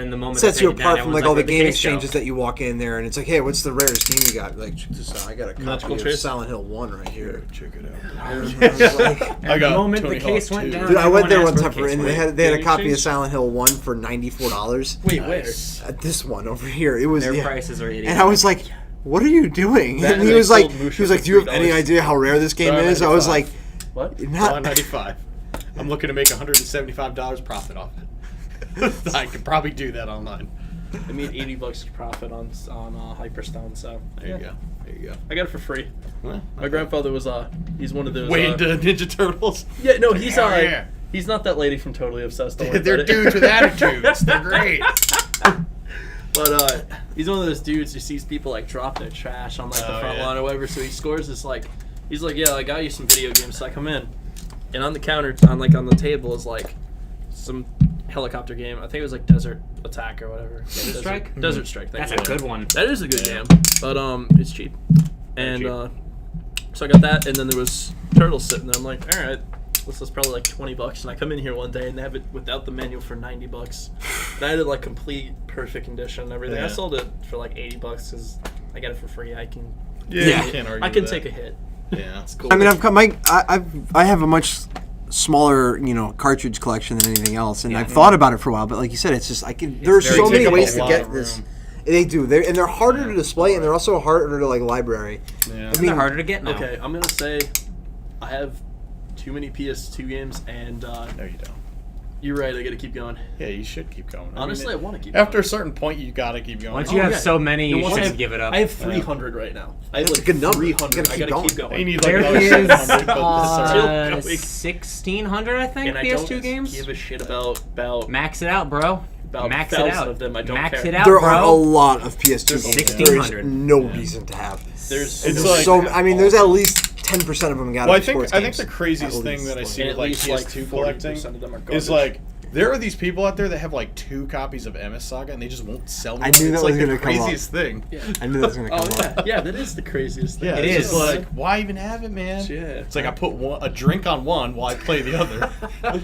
and the moment sets they you take it down, apart from like all the everyone's game "Where'd the case go?" exchanges that you walk in there, and it's like, hey, what's the rarest game you got? Like, check this out. I got a Magical copy of Trace? Silent Hill 1 right here. Check it out. I was like, I got the moment Tony the case Hawk went 2. down, dude, I went there one everyone time asked and where the they had a Game copy of exchange? Silent Hill 1 for $94. Wait, Nice. At this one over here, it was Their prices are idiotic. and I was like, "What are you doing?" That And he and was they like, sold Musha "Do you have for any $3. idea how rare this game is?" I was like, What? Not- $1.95. I'm looking to make $175 profit off it. I could probably do that online. I made $80 profit on Hyperstone, so There you go. There you go. I got it for free. Well, My grandfather was he's one of those. way into Ninja Turtles. Yeah, no, he's Hell yeah. he's not that lady from Totally Obsessed. Don't worry They're about it. dudes with attitudes. They're great. But he's one of those dudes who sees people like drop their trash on like the front yeah. lawn or whatever. So he scores this he's like, yeah, I got you some video games. So I come in, and on the counter, on the table is like some helicopter game. I think it was like Desert Attack or whatever. Desert Strike? Desert Strike. That's thank a you. good one. That is a good game, but it's cheap. And so I got that, and then there was Turtles sitting there. I'm like, all right, this is probably like $20. And I come in here one day and they have it without the menu for $90. And I had it like complete perfect condition and everything. I Yeah. sold it for like $80 because I got it for free. I can Yeah. You can't argue I can with take that. a hit. Yeah. It's cool. I mean, I have a much smaller, cartridge collection than anything else, and I've thought about it for a while. But like you said, it's just there's very so many difficult. ways to A lot get of this. room. They do. They're harder to display, and they're also harder to like library. Yeah. I mean, They're harder to get now. Okay, I'm gonna say I have too many PS2 games, and No, you don't. you're right. I gotta keep going. Yeah, you should keep going. Honestly, I want to keep after going. a certain point, you gotta keep going. Once you have so many, you once I should have- give it up. I have 300 right now. I have That's like a good number. 300. You gotta I keep gotta keep going. going. You need like There another is 700, but Still going. 1,600, I think, And I PS2 don't games. give a shit about Max it out, bro. about Max it thousands out. of them. I don't Max care. it out, there bro. are a lot of PS2 games. 1,600. There's no reason to have. There's It's There's like- there's at least 10% of them got. Well, I to be think sports the games. craziest At thing least, that I like- see And with at like least, like, PS2 40% collecting of them are is garbage. like there are these people out there that have like 2 copies of MS Saga and they just won't sell them. I knew that it's was like gonna the come up. craziest thing. Yeah. I knew that was gonna Oh come up. yeah, that is the craziest thing. Yeah, It it's is. just like why even have it, man? Yeah. It's like I put a drink on one while I play the other.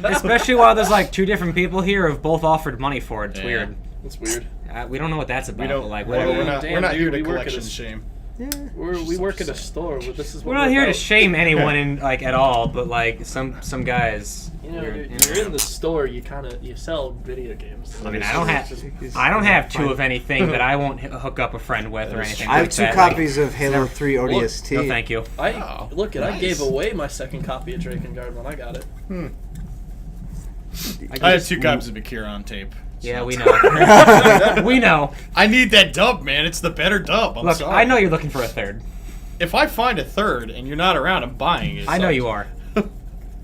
Especially while there's like 2 different people here who've both offered money for it. It's Yeah. weird. It's weird. We don't know what that's about. We don't. But like, well, whatever. we're not. Damn, we're not dude, here to we work at collection a- shame. We work at a store. Where this is what We're not here to about. shame anyone in like at all, but like some guys. You know, we're- you're in the store. You sell video games. I mean, I don't have 2 of anything that I won't hook up a friend with or anything. I have like 2 that. copies of Halo 3 ODST. No, thank you. Oh, I nice. gave away my second copy of Drakengard when I got it. I have 2 copies of Bakira on tape. Yeah, we know. We know. I need that dub, man. It's the better dub. I'm Look, sorry. I know you're looking for a third. If I find a third and you're not around, I'm buying it. I know you are.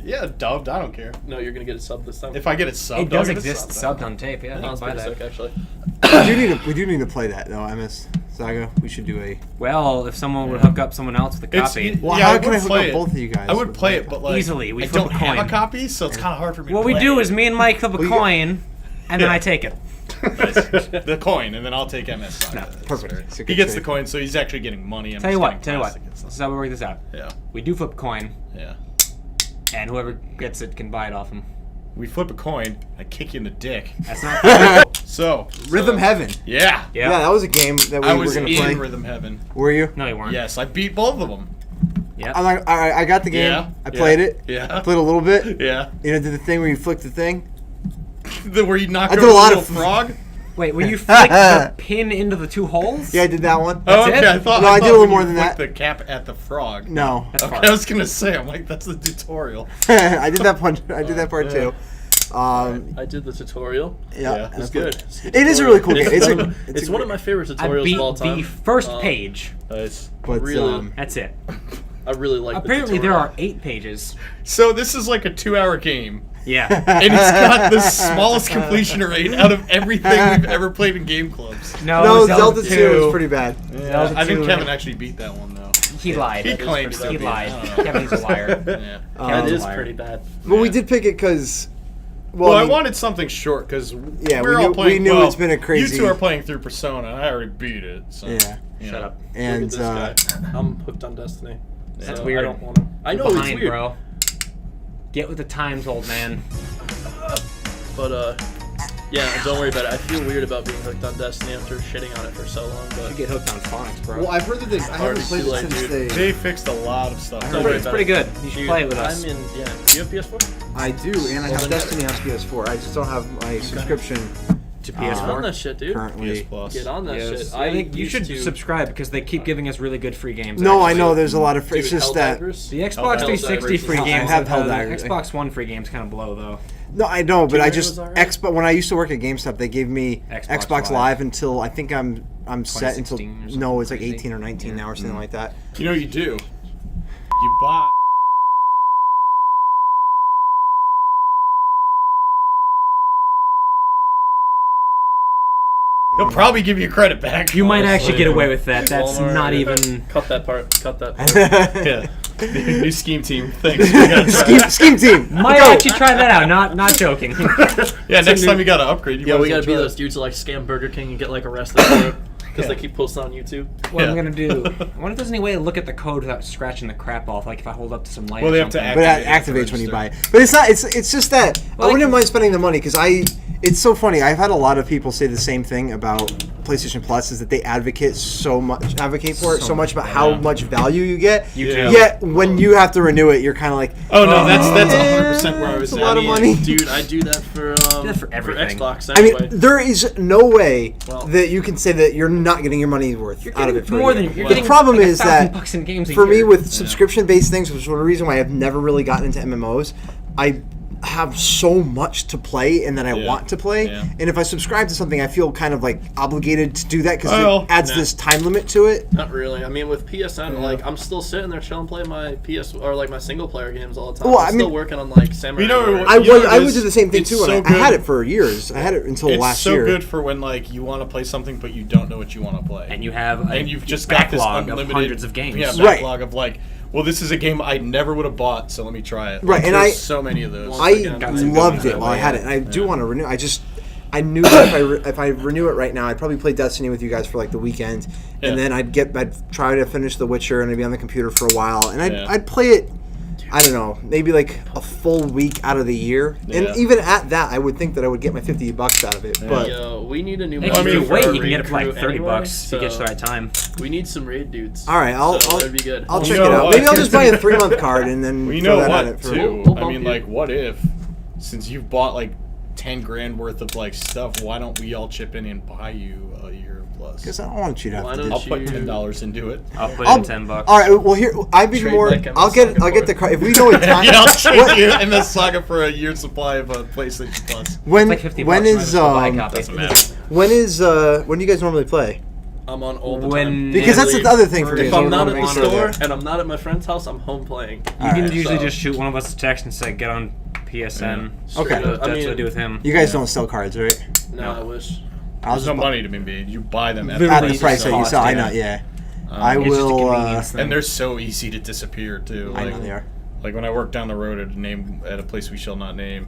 Yeah, dubbed. I don't care. No, you're gonna get a sub this time. If I get it subbed, It does I'll get exist subbed. subbed on tape. Yeah, that you can sounds buy pretty that. sick, actually. We do need to play that though, MS Saga. We should do a. Well, if someone would hook up someone else with a It's- copy. Well, Yeah, how I can I would hook play up it. both of you guys? I would with play like- it, but like Easily, we I flip don't a have coin. a copy, so it's kind of hard for me. What to we play. do is me and Mike flip a Well, you got- coin, and then I take it. the coin, and then I'll take MS. Saga. No, That's perfect. fair. It's a He good gets the trade. coin, so he's actually getting money. I'm Tell you just what. getting Tell you what. plastic and stuff. This is how we work this out. Yeah, We do flip a coin, yeah. and whoever gets it can buy it off him. We flip a coin. I kick you in the dick. That's not. So Rhythm Heaven. yeah, Yeah, that was a game that I we was were in gonna play. Rhythm Heaven. Were you? No, you weren't. Yes, I beat both of them. Yep. I'm like, all right, I got the game. Yeah, I played yeah, it. yeah. I played a little bit. Yeah, Did the thing where you flick the thing. where you knock I over did a lot the of- little frog. Wait, will you flick the pin into the 2 holes? Yeah, I did that one. Oh, That's okay. it? I thought No, I did a thought little when more you than flicked that. the cap at the frog. No, That's Okay, hard. I was gonna say. I'm like, that's the tutorial. I did that part. I did that part Yeah. too. I did the tutorial. Yeah, It It was good. It is a really cool game. It's, It's one of my favorite I tutorials beat of all time. the first Um, page. Nice. But really- That's it. I really like. Apparently, the there tutorial. are 8 pages. So this is like a 2-hour game, Yeah. and it's got the smallest completion rate out of everything we've ever played in GameClubs. no, Zelda 2 is pretty bad. Zelda I think 2, Kevin actually beat that one though. He lied. He is claims pretty to He be. lied. I don't know. Kevin's a liar. Yeah. That Kevin's a is liar. pretty bad. But we Yeah. did pick it because. Well, I mean, wanted something short because Yeah, we're we all knew- playing. we knew well, it's been a crazy- You two are playing through Persona, and I already beat it. So, Yeah. you Shut know. up. And Look at this guy. I'm hooked on Destiny. That's So weird. I don't want to. I know Behind, it's weird, bro. Get with the times, old man. but Yeah, don't worry about it. I feel weird about being hooked on Destiny after shitting on it for so long, You but get hooked on phonics, bro. Well, I've heard that I haven't already played too it late, since dude. They fixed a lot of stuff. Don't worry it's about pretty it. good. You should Dude, play it with us. I'm in. Yeah. Do you have PS4? I do, and I have then- Destiny on PS4. I just don't have my subscription To Get on PS4. that shit, dude. currently. PS Plus. Get on that Yes. shit. I think you used should to- subscribe because they keep giving us really good free games. No, I actually. know there's a lot of. Dude, It's just that. Helldivers? The Xbox Helldivers 360 free is- games. I have the Helldivers. Xbox One free games kind of blow though. No, I know, but I Tomb Raider just was alright? Xbox. When I used to work at GameStop, they gave me Xbox Xbox Live. Live until I think I'm set until 2016 or something no, it's like crazy. 18 or 19 now or something like that. You know what you do? You buy. They'll probably give you credit back. You might Honestly, actually get away with that. That's Walmart, not yeah. even. Cut that part. Cut that part. Yeah. New scheme team. Thanks. We gotta try it. Scheme team. Might actually try that out. Not joking. Yeah, next time you gotta upgrade. You Yeah, might we as gotta be well those dudes who like scam Burger King and get like arrested for it because they keep posting on YouTube. What I'm Yeah. gonna do? I wonder if there's any way to look at the code without scratching the crap off. Like if I hold up to some light. Well, or they have to something. But it Activate activates when you register. buy it. But it's not. It's just that I Like- wouldn't mind spending the money because it's so funny. I've had a lot of people say the same thing about PlayStation Plus is that they advocate for it so much about how Yeah. much value you get. You Yeah. do. Yet when you have to renew it, you're kind of like, Oh no, that's yeah, 100% where I was it's a at. lot of money. Dude, I do that for everything. Xbox I anyway. mean, there is no way Well- that you can say that you're not getting your money's worth You're out of getting it for a more year. than you're The getting problem like is that $1,000 in games a for me year. with subscription-based things, which is one reason why I've never really gotten into MMOs, I have so much to play and that I Yeah. want to play. Yeah. And if I subscribe to something, I feel kind of like obligated to do that because Well, it adds nah. this time limit to it. Not really. I mean, with PSN, like I'm still sitting there chilling, playing my PS or like my single player games all the time. Well, I'm I still mean- working on like Samurai. You know, Warriors. I You know would what I it would is? do the same thing It's too. so And I had good. it for years. I had it until It's last so year. good for when like you want to play something but you don't know what you want to play. and you have a and you've just got this backlog of unlimited hundreds of games. Yeah, Right. backlog of like, well, this is a game I never would have bought, so let me try it. Right, Like, and there's I- so many of those. Once I again, got some good loved ones it that while I way, had yeah. it, and I do want to renew. I knew that if I renew it right now, I'd probably play Destiny with you guys for like the weekend, Yeah. and then I'd try to finish The Witcher, and I'd be on the computer for a while, and Yeah. I'd play it. I don't know, maybe like a full week out of the year, and Yeah. even at that, I would think that I would get my $50 out of it. But Yo, we need a new. Hey, mod if mean, you for wait, our you can get it raid for like crew 30 anyway, bucks if you get so the right time. We need some raid dudes. all right, So that'd be good. I'll You check know it out. what? Maybe I'll just buy a 3-month card and then Well, you throw know that what, at it for. too? We'll I bump mean, you. like, what if, since you've bought like 10 grand worth of like stuff, why don't we all chip in and buy you a year plus? Because I don't want you to have Why to. don't I'll put you- $10 into it. I'll put I'll- in $10. All right, well here I'd be Trade more. like I'm I'll a get sucker for the it. card if we know what time. Yeah, I'll trade what- you in the saga for a year's supply of PlayStation Plus. when It's like $50. when might is as well buy a um copy. Doesn't matter. when do you guys normally play? I'm on all the When- time. Because that's the other thing for me. If is I I'm wanna not at make the sure store that- and I'm not at my friend's house, I'm home playing. You can Alright, usually so- just shoot one of us a text and say, get on PSN. Okay. Straight up. That's I mean, what I do with him. You guys don't sell cards, right? No, I wish. I'll There's just no money to be made. You buy them at Literally at the just price that you cost, sell. I yeah. know, yeah. Um, I It's just a will. convenience thing. And they're so easy to disappear too. I Like, know they are. like when I worked down the road at a place we shall not name,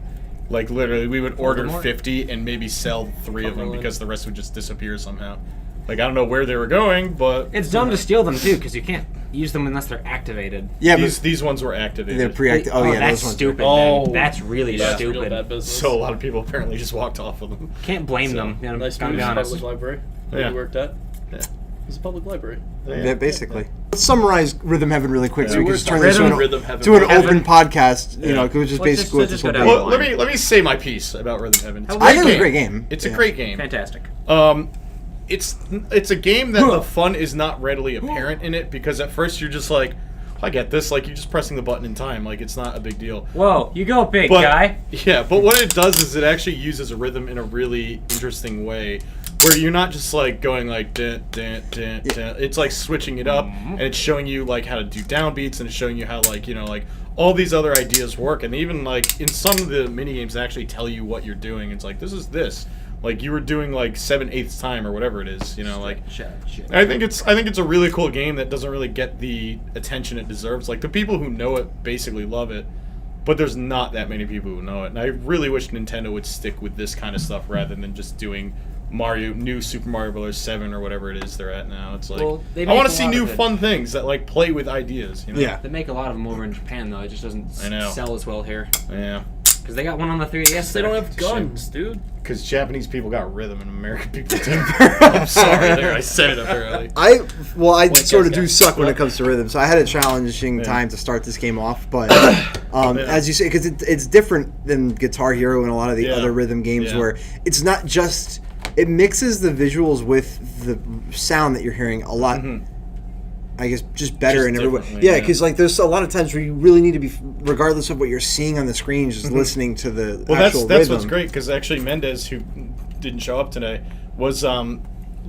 like literally we would order Voldemort? 50 and maybe sell 3 of them Cumberland. because the rest would just disappear somehow. Like I don't know where they were going, but It's dumb to steal them too, because you can't use them unless they're activated. Yeah, these but these ones were activated. they're pre-active. Oh yeah, that's those ones. stupid. Oh, then. That's really yeah. That's real stupid. bad business. So a lot of people apparently just walked off of them. Can't blame So, them. You know, Nice gotta moves, be honest. public library. Where Yeah. you worked at? Yeah. It's a public library. Yeah, basically. Let's summarize Rhythm Heaven really quick so we Yeah. can just turn this Rhythm- into Rhythm Heaven. to an Heaven. open podcast. You Yeah. know, which is Let's basically what just this go will down be. the Well, line. let me say my piece about Rhythm Heaven. It's a I great think it's a great game. It's Yeah. a great game. Fantastic. It's a game that the fun is not readily apparent in it because at first you're just like, I get this, like you're just pressing the button in time, like it's not a big deal. Whoa, you go big, But guy. yeah, but what it does is it actually uses a rhythm in a really interesting way, where you're not just like going like dun, dun, dun, dun. It's like switching it up and it's showing you like how to do downbeats and it's showing you how like like all these other ideas work and even like in some of the mini games they actually tell you what you're doing. It's like this is this. Like you were doing like 7/8 time or whatever it is, like. Shit. I think it's a really cool game that doesn't really get the attention it deserves. Like the people who know it basically love it, but there's not that many people who know it. And I really wish Nintendo would stick with this kind of stuff rather than just doing new Super Mario Bros. 7 or whatever it is they're at now. It's like Well, they I make want a to see lot new of it. fun things that like play with ideas. Yeah. They make a lot of them over in Japan, though. It just doesn't I know. sell as well here. Yeah. Because they got one on the 3DS. They don't have guns, dude. Because Japanese people got rhythm and American people didn't. I'm sorry, there. I said it apparently. I sort of guys, do guys. suck when it comes to rhythm, so I had a challenging time to start this game off. But as you say, because it's different than Guitar Hero and a lot of the other rhythm games where it's not just it mixes the visuals with the sound that you're hearing a lot. I guess just better in every way. Yeah, because like there's a lot of times where you really need to be, regardless of what you're seeing on the screen, just listening to the actual that's rhythm. what's great, because actually Mendez, who didn't show up today, was I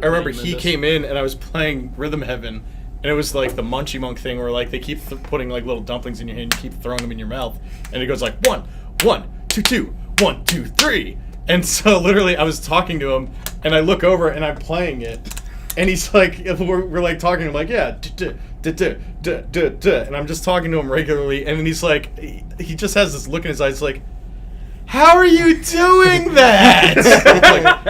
remember he came in and I was playing Rhythm Heaven, and it was like the Munchie Monk thing where like they keep putting like little dumplings in your hand, you keep throwing them in your mouth, and it goes like 1, 1, 2, 2, 1, 2, 3, and so literally I was talking to him, and I look over and I'm playing it. And he's like, we're like talking to him, like, yeah, and I'm just talking to him regularly, and then he's like, he just has this look in his eyes, like, how are you doing that?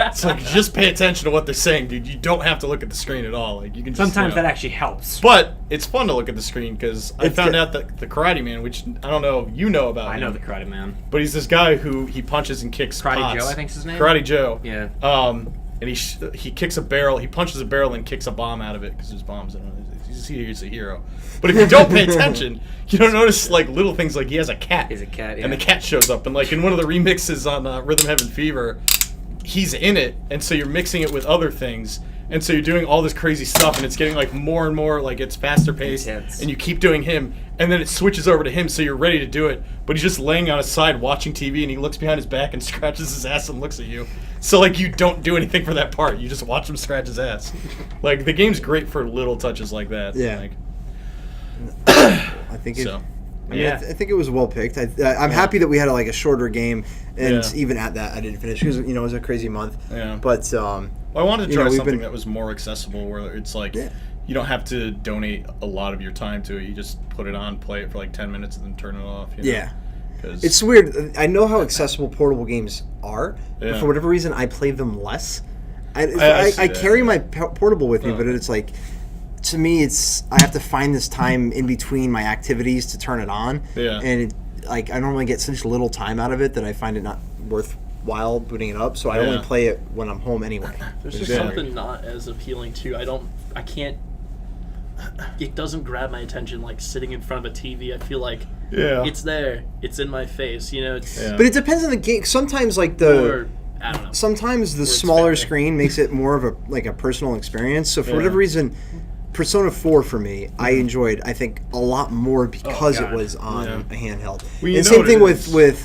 It's like, just pay attention to what they're saying, dude. You don't have to look at the screen at all. Like, you can just, Sometimes that actually helps. But it's fun to look at the screen, because I found out that the Karate Man, which I don't know if you know about I him, know the Karate Man. but he's this guy who he punches and kicks Karate pots. Joe, I think's his name. Karate Joe. Yeah. And he kicks a barrel. He punches a barrel and kicks a bomb out of it because there's bombs in it. He's a hero. But if you don't pay attention, you don't notice like little things like he has a cat. He's a cat, And the cat shows up. And like in one of the remixes on Rhythm Heaven Fever, he's in it. And so you're mixing it with other things. And so you're doing all this crazy stuff, and it's getting like more and more like it's faster paced. Intense. And you keep doing him, and then it switches over to him, so you're ready to do it. But he's just laying on his side watching TV, and he looks behind his back and scratches his ass and looks at you. So like you don't do anything for that part. You just watch him scratch his ass. Like the game's great for little touches like that. Yeah. Like, I think it. so. I mean, I think it was well picked. I'm happy that we had a shorter game, and Yeah. even at that, I didn't finish because it was a crazy month. Yeah. But Well, I wanted to try we've something been- that was more accessible, where it's like you don't have to donate a lot of your time to it. You just put it on, play it for like 10 minutes, and then turn it off. You know? yeah, 'Cause- it's weird. I know how accessible portable games are, but Yeah. for whatever reason, I play them less. I see I that, carry yeah. my portable with me, but it's like, to me, I have to find this time in between my activities to turn it on. Yeah. And I normally get such little time out of it that I find it not worthwhile booting it up. So I only Yeah. play it when I'm home anyway. There's just something not as appealing too. I can't. It doesn't grab my attention like sitting in front of a TV. I feel like it's there. It's in my face. You know. It's, Yeah. But it depends on the game. Sometimes or, I don't know. sometimes the it's smaller better. screen makes it more of a personal experience. So for whatever reason, Persona 4 for me, I enjoyed, I think, a lot more because it was on a handheld. Well, you and know same what thing it is. with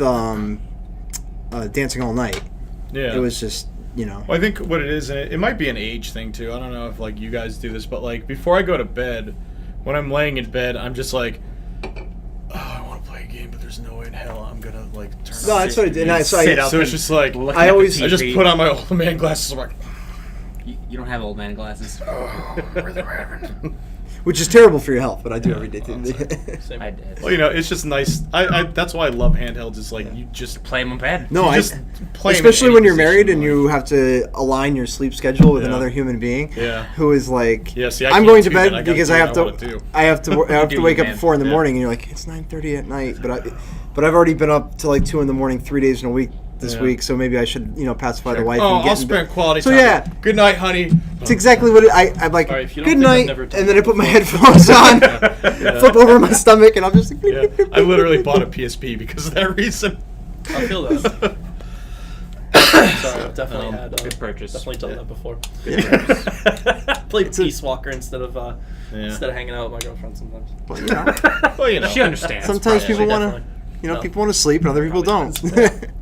Dancing All Night. Yeah. It was just, Well, I think what it is, and it might be an age thing too. I don't know if like you guys do this, but like before I go to bed, when I'm laying in bed, I'm just like, oh, I want to play a game, but there's no way in hell I'm gonna like turn. No, on that's what I did. And Sit up So it's and just like look I at the always- I just TV. put on my old man glasses. I'm like, You don't have old man glasses. which is terrible for your health, but I do every day. Same. I did. well, it's just nice. I that's why I love handhelds. Is like you just Play them in bed. No, you I just play 'em in especially any when you're position, married and like- you have to align your sleep schedule with Yeah. another human being Yeah. who is like, Yeah, see, I I'm can't going to do that. bed I gotta because do I what have I wanna to do. I have to Do wake you, up man. at 4 in the Yeah. morning, and you're like, it's 9:30 at night, but I've already been up till like 2 in the morning 3 days in a week this Yeah. week, so maybe I should pacify the wife Oh, and get I'll in bed. spend quality So time. yeah. Good night, honey. It's exactly what I'm like. Alright, if you don't Good think I've night, never done and then I put my headphones on, flip over my stomach, and I'm just like, Yeah. I literally bought a PSP because of that reason. I feel that. Sorry, I've definitely had. Good purchase. Definitely done Yeah. that before. Played Peace Walker instead of hanging out with my girlfriend sometimes. Well, Well, She understands. sometimes people want definitely. to, No. people want to sleep, and other people don't.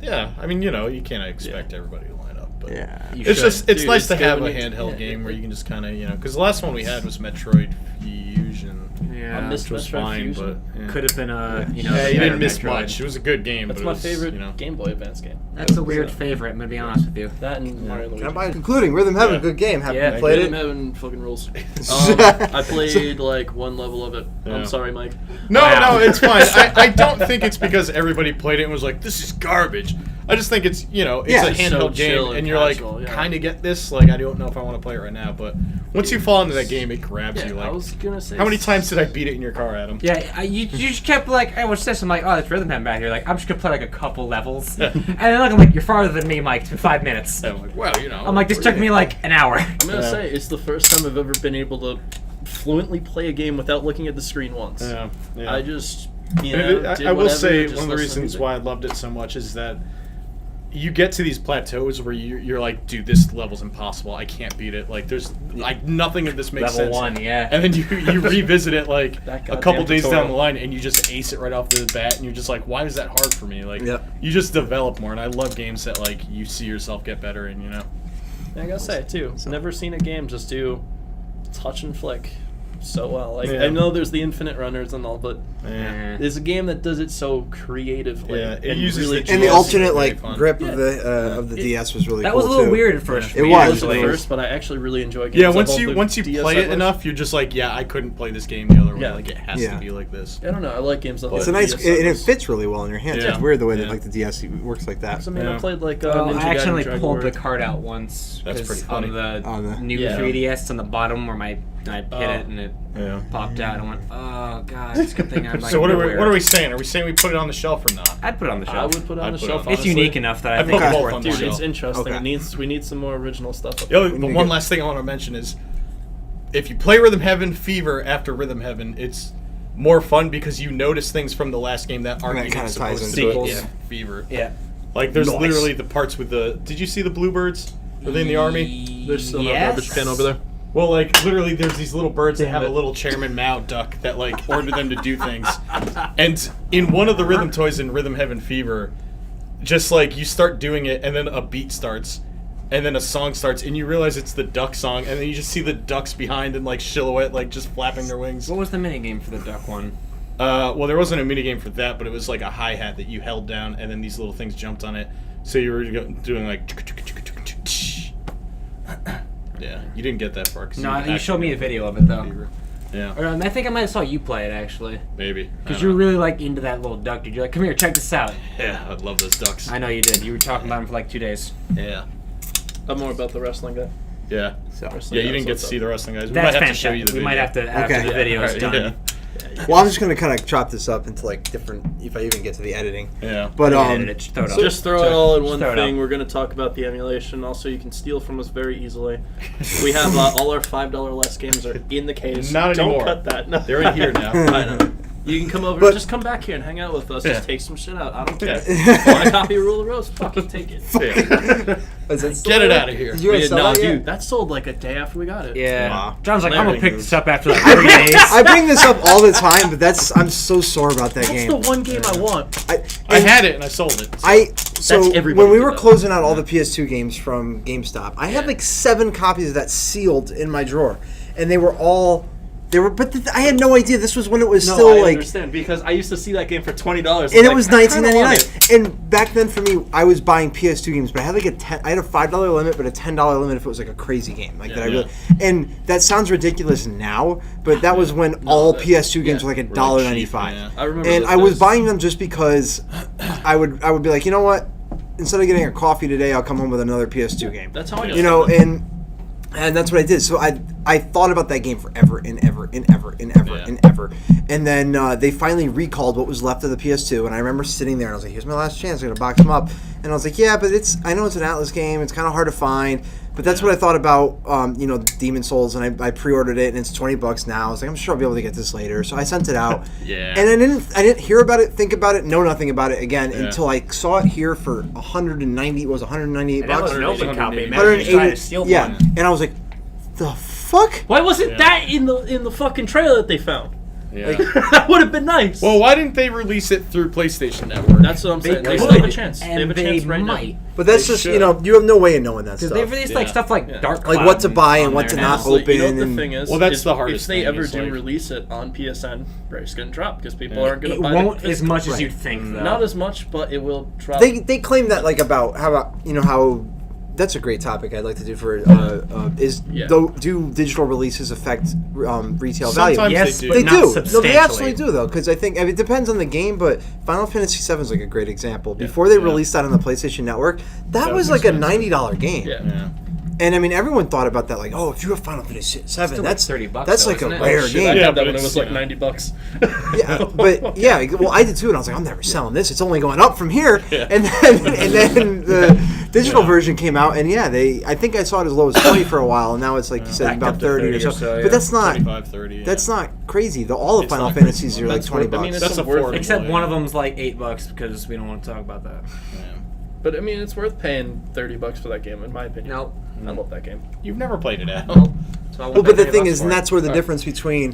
Yeah, I mean, you can't expect everybody to line up, but Yeah. You it's should. just it's Dude, nice it's to good have a when you- handheld yeah. game where you can just kind of because the last one we had was Metroid Fusion, Yeah. I miss which was Metroid fine, Fusion. but yeah. Could have been a Yeah, you better didn't miss Metroid. much. It was a good game. That's but my it was, favorite Game Boy Advance game. That's a weird favorite. I'm gonna be honest with you. That and Mario and Luigi. Concluding, Rhythm Heaven, Yeah. good game. Have Yeah, you played Rhythm it? Heaven fucking rules. I played like one level of it. Yeah. I'm sorry, Mike. No, Wow. no, it's fine. I don't think it's because everybody played it and was like, "This is garbage." I just think it's, it's a so handheld chill game, and and you're casual, like, yeah. kind of get this. Like, I don't know if I want to play it right now, but once you fall into that game, it grabs you. Like, I was gonna say. how many times did I beat it in your car, Adam? Yeah, you just kept like, hey, what's this? I'm like, oh, it's Rhythm Heaven back here. Like, I'm just gonna play like a couple levels, and then I'm like, you're farther than me, Mike. It's been 5 minutes. And I'm like, well, I'm like, this took me like an hour. I'm gonna say it's the first time I've ever been able to fluently play a game without looking at the screen once. Yeah. I just, I will say just one of the listen to reasons music. why I loved it so much is that you get to these plateaus where you're like, dude, this level's impossible. I can't beat it. Like, there's like nothing of this makes Level sense. 1, yeah. And then you revisit it like That a couple goddamn days down tutorial. the line, and you just ace it right off the bat, and you're just like, why is that hard for me? Like, Yep. you just develop more, and I love games that like you see yourself get better, and I gotta say too, never seen a game just do touch and flick so well. Like Yeah. I know there's the infinite runners and all, but yeah. there's a game that does it so creatively. Yeah, it and uses really the And the DS alternate is really like fun. grip Yeah. of the DS was really That cool was a little too. weird at first. Yeah. For It me, was. It was actually. at first, but I actually really enjoy games. Yeah, of once all you the DS play it settlers. enough, you're just like, yeah, I couldn't play this game the other way. Yeah. Like, it has Yeah. to be like this. I don't know. I like games that. It's have a nice DS and it settlers. fits really well in your hands. Yeah. It's weird the way that Yeah. like the DS works like that. 'Cause, I mean, Yeah. I played like Well, Ninja I Gaiden accidentally Dragon pulled the Warrior. card out once That's 'cause pretty funny. On the new Yeah. 3DS on the bottom where I hit Oh. it and it Yeah. popped out. I went, oh god, it's a good thing I'm like So what nowhere. are we saying? Are we saying we put it on the shelf or not? I'd put it on the shelf. I would put it on I'd the put it shelf. on the It's honestly. unique enough that I I'd think put it's both worth on the doing. Dude, shelf. it's interesting. Okay. We need some more original stuff. Up The there. one last thing I want to mention is, if you play Rhythm Heaven Fever after Rhythm Heaven, it's more fun because you notice things from the last game that aren't That even kinda ties supposed into to it, be yeah. in Fever. Yeah. Like, there's Nice. literally the parts with the... Did you see the bluebirds? Are they in the army? There's still no Yes. garbage can over there. Well, like, literally, there's these little birds that Damn have it. a little Chairman Mao duck that, like, order them to do things. And in one of the rhythm toys in Rhythm Heaven Fever, just, like, you start doing it, and then a beat starts, and then a song starts, and you realize it's the duck song, and then you just see the ducks behind in, like, silhouette, like, just flapping their wings. What was the minigame for the duck one? Well, there wasn't a minigame for that, but it was, like, a hi-hat that you held down, and then these little things jumped on it. So you were doing, like... Yeah, you didn't get that far. 'Cause No, you actually showed me a know video of it though. Fever. Yeah, Or, I think I might have saw you play it actually, maybe. because you're really like into that little duck, dude. You're like, come here, check this out. Yeah, I love those ducks. I know you did. You were talking about him for like 2 days. Yeah. I'm more about the wrestling guy. Yeah. So. Yeah, you didn't get to see the wrestling guys. We That's might have to show you fantastic. the We might video. have to after Okay. the video is Alright, done. yeah. Well, I'm just gonna kind of chop this up into like different. If I even get to the editing, Yeah. but Edit it, just throw it up. Just throw it all in one throw it thing. up. We're going to talk about the emulation. Also, you can steal from us very easily. We have all our $5 less games are in the case. Not Don't anymore. cut that. No. They're in here now. I know. You can come over. But- Just come back here and hang out with us. Yeah. Just take some shit out. I don't care. Yeah. Want a copy of Rule of Rose? Fucking take it. Yeah. is it still Get it there? out of here. Did you guys sell no, that yet? dude, that sold like a day after we got it. Yeah. Wow. John's like, I'm gonna Larry pick this up after like I 3 bring, days. I bring this up all the time, but I'm so sore about that That's game. the one game I want. I had it and I sold it. So everybody when we did were that. closing out all the PS2 games from GameStop, I had like 7 copies of that sealed in my drawer, and they were all. But I had no idea this was when it was No, still I like. understand because I used to see that game for $20, And it was $19.99. And back then for me, I was buying PS2 games, but I had like I had a $5 limit, but a $10 limit if it was like a crazy game, like that. I really. And that sounds ridiculous now, but that was when all PS2 games were like $1.95. Yeah. I remember. And those I was days. buying them just because I would be like, you know what? Instead of getting a coffee today, I'll come home with another PS2 game. That's how I got You know, started. and that's what I did. So I thought about that game forever and ever and ever and ever Yeah. and ever. And then they finally recalled what was left of the PS2, and I remember sitting there and I was like, "Here's my last chance. I'm gonna box them up." And I was like, "Yeah, but I know it's an Atlas game. It's kind of hard to find." But that's what I thought about, Demon Souls, and I pre-ordered it, and it's $20 now. I was like, I'm sure I'll be able to get this later, so I sent it out. Yeah. And I didn't hear about it, think about it, know nothing about it again Yeah. until I saw it here for $198 And that was an bucks. open copy. 180. Imagine you tried to steal Yeah, one. and I was like, the fuck? Why wasn't Yeah. that in the fucking trailer that they found? Yeah. That would have been nice. Well, why didn't they release it through PlayStation Network? That's what I'm saying. They could, still have a chance. They have and a chance they right might. But that's They just, should. you have no way of knowing that Because stuff. they've released like Yeah. stuff like Yeah. Dark Like Cloud what to buy and on what there to now. not Honestly, open. you know what the and thing is? Well, that's if, the hardest If they thing, ever is, do like- release it on PSN, price going to drop because people Yeah. aren't going to It buy won't it. as much as Right. you'd think, though. Not as much, but it will drop. They claim that like about how that's a great topic. I'd like to do for do digital releases affect retail value? Sometimes Yes, they but do. They not do. No, they substantially. absolutely do, though, because I think it depends on the game. But Final Fantasy VII is like a great example. Before they released that on the PlayStation Network, that was like expensive. a $90 game. Yeah. And I mean, everyone thought about that, like, oh, if you have Final Fantasy VII, Still that's like $30 That's though, like a isn't it? rare Shit, game. I Yeah, had that but when it it's, was like you know. $90. Yeah, but yeah, well, I did too, and I was like, I'm never selling this. It's only going up from here. Yeah. And then the digital version came out, and I think I saw it as low as 20 for a while, and now it's like you said, Back about up to 30 or 30 so. or so, yeah. But that's not 25, 30. Yeah. that's not crazy. All the It's Final not Fantasies crazy. are like That's 20 worth- I bucks. mean, it's That's still worth affordable. it. Except Yeah. one of them's like $8 because we don't want to talk about that. Yeah. But I mean, it's worth paying $30 for that game, in my opinion. No. I love that game. You've never played it, Al. No. So I won't Well, but pay the thing $30 is, for and it. that's where the Alright. difference between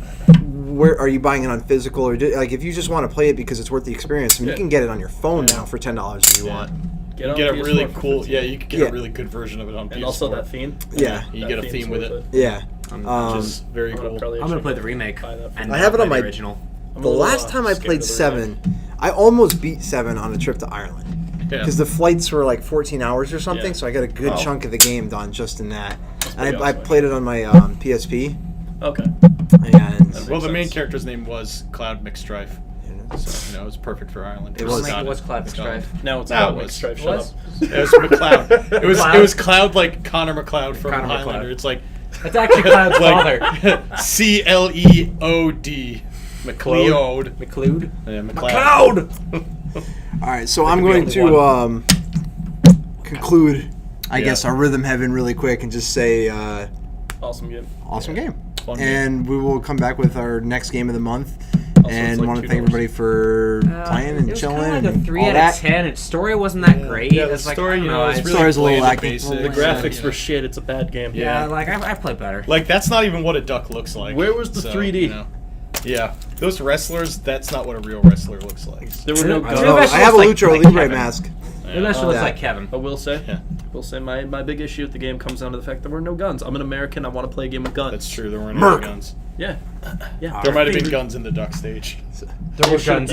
where are you buying it on physical or like if you just want to play it because it's worth the experience, I mean, you Yeah. can get it on your phone now for $10 if you want. You on get a PS4 really for cool, 15. yeah, you could get Yeah. a really good version of it on PS4. And also that theme. Yeah. You That get a theme's theme with worth it. Yeah. Which is very I'm gonna cool. probably I'm gonna actually play the remake. buy that for And I not have it play on the my- original. I'm a The little, last time I scared played of the 7, I almost beat 7 on a trip to Ireland. Yeah. Because the flights were like 14 hours or something, Yeah. so I got a good Wow. chunk of the game done just in that. pretty And I awesome, played it on my PSP, Okay. and Well, the main sense. character's name was Cloud McStrife, so it was perfect for Ireland. It was. It was Cloud McStrife. Now it's No, Cloud it was- McStrife. Shut Was? up. It was McCloud. It was Cloud? it was Cloud like Connor McCloud from Connor Highlander. McCloud. It's like That's actually Cloud's father. CLEOD. McLeod. McLeod. Yeah, McLeod! all right, so I'm could be going only to conclude, I Yeah. guess, our Rhythm Heaven really quick and just say Awesome game. awesome game. Fun game. And we will come back with our next game of the month. Also, And it's like want to $2. thank everybody for playing and it was chilling kinda like a and 3 all out that. of 10. Its story wasn't that great. Yeah, the It's like, story, I don't you know, know, it's is really- really Story's a little bland lacking. and basic. The The graphics Yeah. were shit. It's a bad game. Yeah, like I've played better. Like that's not even what a duck looks like. Where was the So, 3D? you know. Yeah, those wrestlers. That's not what a real wrestler looks like. There were no I guns. don't know. Oh, I have a Like Lucha Kevin. Libre mask. It actually looks Yeah. like Kevin. I will say, Yeah. my big issue with the game comes down to the fact there were no guns. I'm an American. I want to play a game with guns. That's true. There weren't Merc. any guns. Yeah. Yeah. There might have been Favorite- guns in the duck stage. There were guns